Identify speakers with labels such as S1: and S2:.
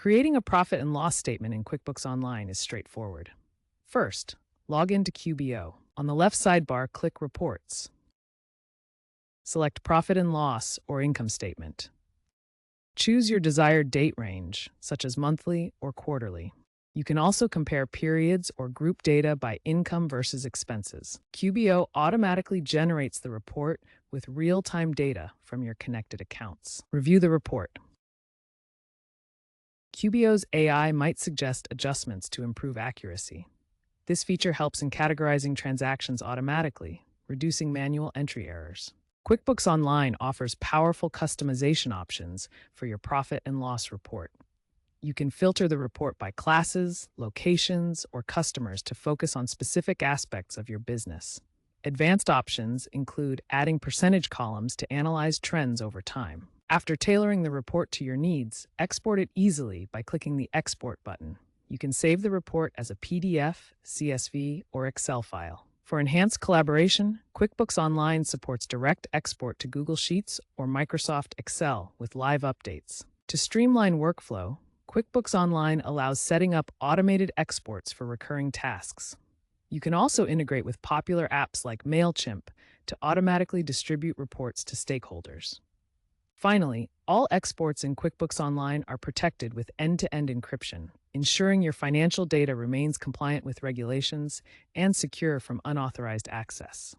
S1: Creating a profit and loss statement in QuickBooks Online is straightforward. First, log into QBO. On the left sidebar, click Reports. Select Profit and Loss or Income Statement. Choose your desired date range, such as monthly or quarterly. You can also compare periods or group data by income versus expenses. QBO automatically generates the report with real-time data from your connected accounts. Review the report. QBO's AI might suggest adjustments to improve accuracy. This feature helps in categorizing transactions automatically, reducing manual entry errors. QuickBooks Online offers powerful customization options for your profit and loss report. You can filter the report by classes, locations, or customers to focus on specific aspects of your business. Advanced options include adding percentage columns to analyze trends over time. After tailoring the report to your needs, export it easily by clicking the Export button. You can save the report as a PDF, CSV, or Excel file. For enhanced collaboration, QuickBooks Online supports direct export to Google Sheets or Microsoft Excel with live updates. To streamline workflow, QuickBooks Online allows setting up automated exports for recurring tasks. You can also integrate with popular apps like MailChimp to automatically distribute reports to stakeholders. Finally, all exports in QuickBooks Online are protected with end-to-end encryption, ensuring your financial data remains compliant with regulations and secure from unauthorized access.